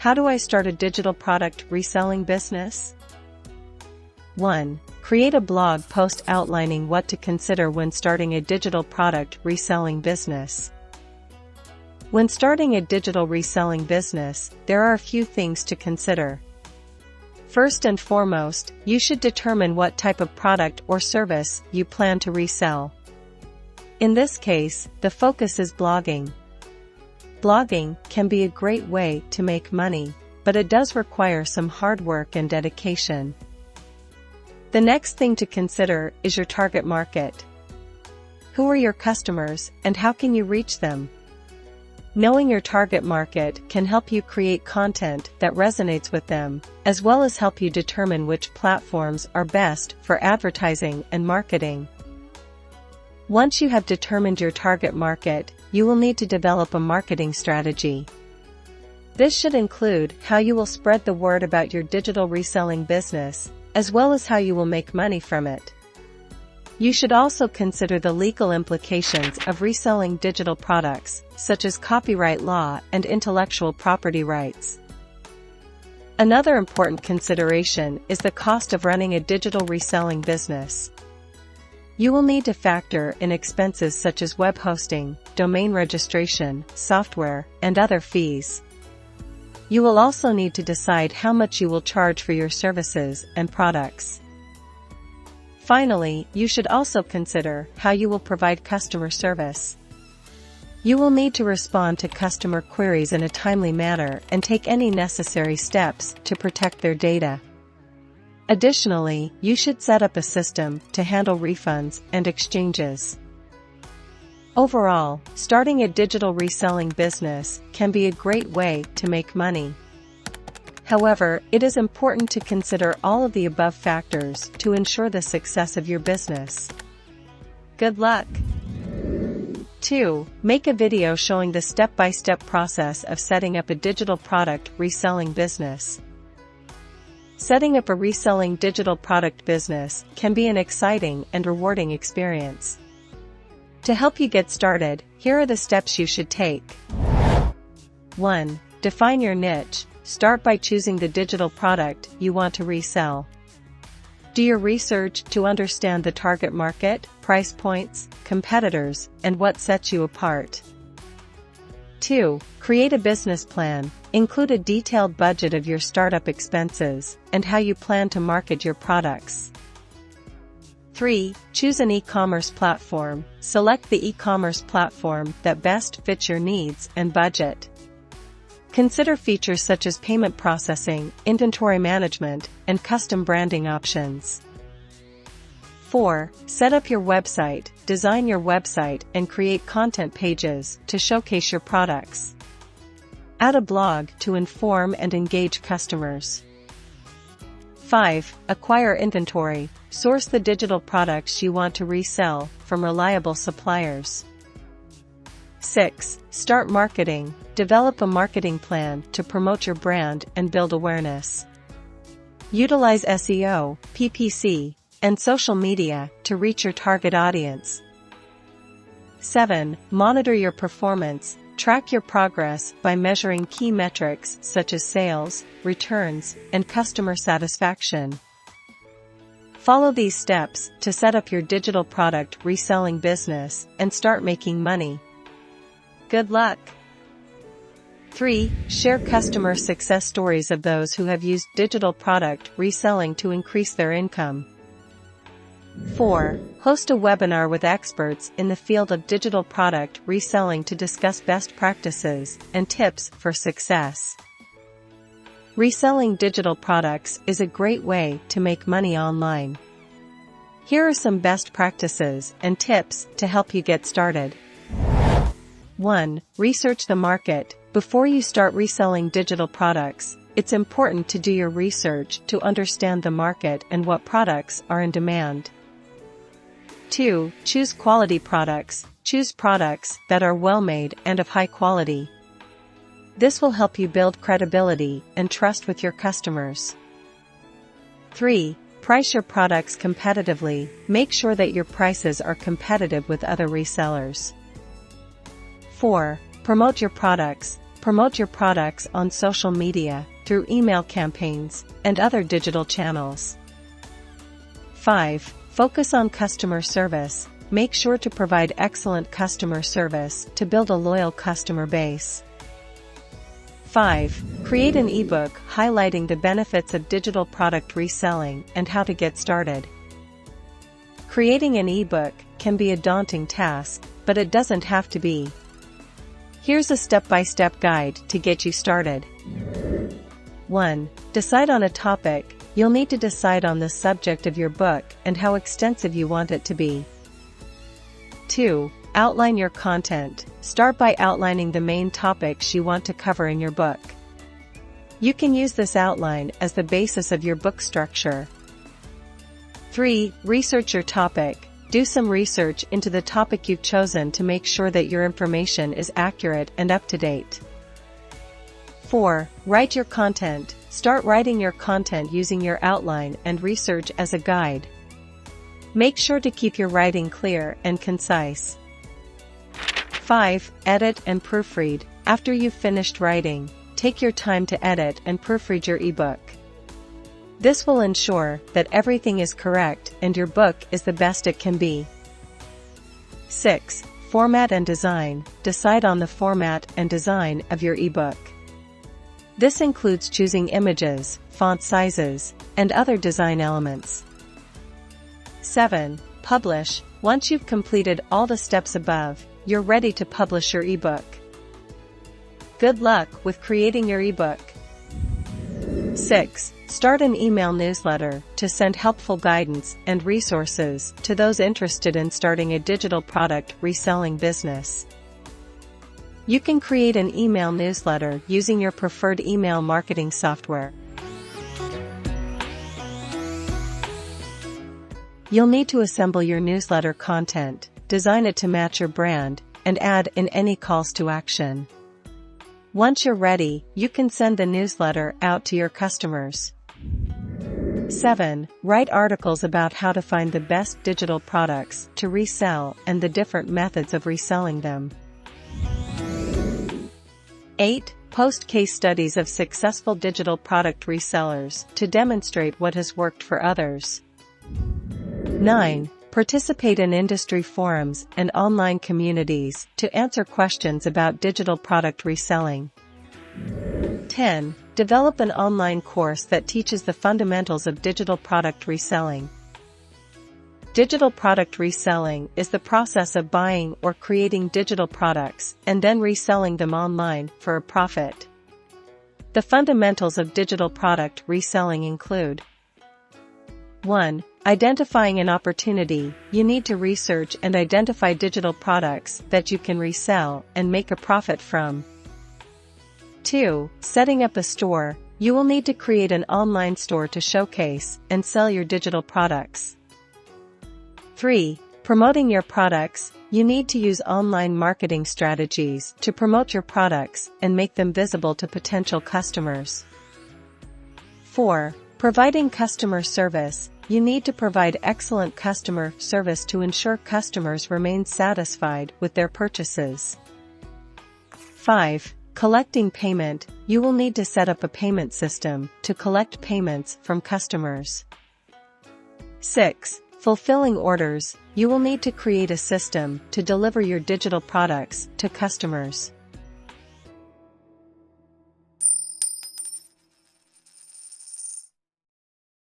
How do I start a digital product reselling business? 1. Create a blog post outlining what to consider when starting a digital product reselling business. When starting a digital reselling business, there are a few things to consider. First and foremost, you should determine what type of product or service you plan to resell. In this case, the focus is blogging. Blogging can be a great way to make money, but it does require some hard work and dedication. The next thing to consider is your target market. Who are your customers, and how can you reach them? Knowing your target market can help you create content that resonates with them, as well as help you determine which platforms are best for advertising and marketing. Once you have determined your target market, you will need to develop a marketing strategy. This should include how you will spread the word about your digital reselling business, as well as how you will make money from it. You should also consider the legal implications of reselling digital products, such as copyright law and intellectual property rights. Another important consideration is the cost of running a digital reselling business. You will need to factor in expenses such as web hosting, domain registration, software, and other fees. You will also need to decide how much you will charge for your services and products. Finally, you should also consider how you will provide customer service. You will need to respond to customer queries in a timely manner and take any necessary steps to protect their data. Additionally, you should set up a system to handle refunds and exchanges. Overall, starting a digital reselling business can be a great way to make money. However, it is important to consider all of the above factors to ensure the success of your business. Good luck! 2. Make a video showing the step-by-step process of setting up a digital product reselling business. Setting up a reselling digital product business can be an exciting and rewarding experience. To help you get started, here are the steps you should take. 1. Define your niche. Start by choosing the digital product you want to resell. Do your research to understand the target market, price points, competitors, and what sets you apart. 2. Create a business plan. Include a detailed budget of your startup expenses and how you plan to market your products. 3. Choose an e-commerce platform. Select the e-commerce platform that best fits your needs and budget. Consider features such as payment processing, inventory management, and custom branding options. 4. Set up your website. Design your website and create content pages to showcase your products. Add a blog to inform and engage customers. 5. Acquire inventory. Source the digital products you want to resell from reliable suppliers. 6. Start marketing. Develop a marketing plan to promote your brand and build awareness. Utilize SEO, PPC, and social media to reach your target audience. 7. Monitor your performance. Track your progress by measuring key metrics such as sales, returns, and customer satisfaction. Follow these steps to set up your digital product reselling business and start making money. Good luck! 3. Share customer success stories of those who have used digital product reselling to increase their income. 4. Host a webinar with experts in the field of digital product reselling to discuss best practices and tips for success. Reselling digital products is a great way to make money online. Here are some best practices and tips to help you get started. 1. Research the market. Before you start reselling digital products, it's important to do your research to understand the market and what products are in demand. 2. Choose quality products. Choose products that are well-made and of high quality. This will help you build credibility and trust with your customers. 3. Price your products competitively. Make sure that your prices are competitive with other resellers. 4. Promote your products. promote your products on social media, through email campaigns, and other digital channels. 5. Focus on customer service. Make sure to provide excellent customer service to build a loyal customer base. 5. Create an ebook highlighting the benefits of digital product reselling and how to get started. Creating an ebook can be a daunting task, but it doesn't have to be. Here's a step-by-step guide to get you started. 1. Decide on a topic. You'll need to decide on the subject of your book and how extensive you want it to be. 2. Outline your content. Start by outlining the main topics you want to cover in your book. You can use this outline as the basis of your book structure. 3. Research your topic. Do some research into the topic you've chosen to make sure that your information is accurate and up to date. 4. Write your content. Start writing your content using your outline and research as a guide. Make sure to keep your writing clear and concise. 5. Edit and proofread. After you've finished writing, take your time to edit and proofread your ebook. This will ensure that everything is correct and your book is the best it can be. 6. Format and design. Decide on the format and design of your ebook. This includes choosing images, font sizes, and other design elements. 7. Publish. Once you've completed all the steps above, you're ready to publish your ebook. Good luck with creating your ebook. 6. Start an email newsletter to send helpful guidance and resources to those interested in starting a digital product reselling business. You can create an email newsletter using your preferred email marketing software. You'll need to assemble your newsletter content, design it to match your brand, and add in any calls to action. Once you're ready, you can send the newsletter out to your customers. 7. Write articles about how to find the best digital products to resell and the different methods of reselling them. 8. Post case studies of successful digital product resellers to demonstrate what has worked for others. 9. Participate in industry forums and online communities to answer questions about digital product reselling. 10. Develop an online course that teaches the fundamentals of digital product reselling. Digital product reselling is the process of buying or creating digital products and then reselling them online for a profit. The fundamentals of digital product reselling include: 1. Identifying an opportunity. You need to research and identify digital products that you can resell and make a profit from. 2. Setting up a store. You will need to create an online store to showcase and sell your digital products. 3. Promoting your products. You need to use online marketing strategies to promote your products and make them visible to potential customers. 4. Providing customer service. You need to provide excellent customer service to ensure customers remain satisfied with their purchases. 5. Collecting payment. You will need to set up a payment system to collect payments from customers. 6. Fulfilling orders. You will need to create a system to deliver your digital products to customers.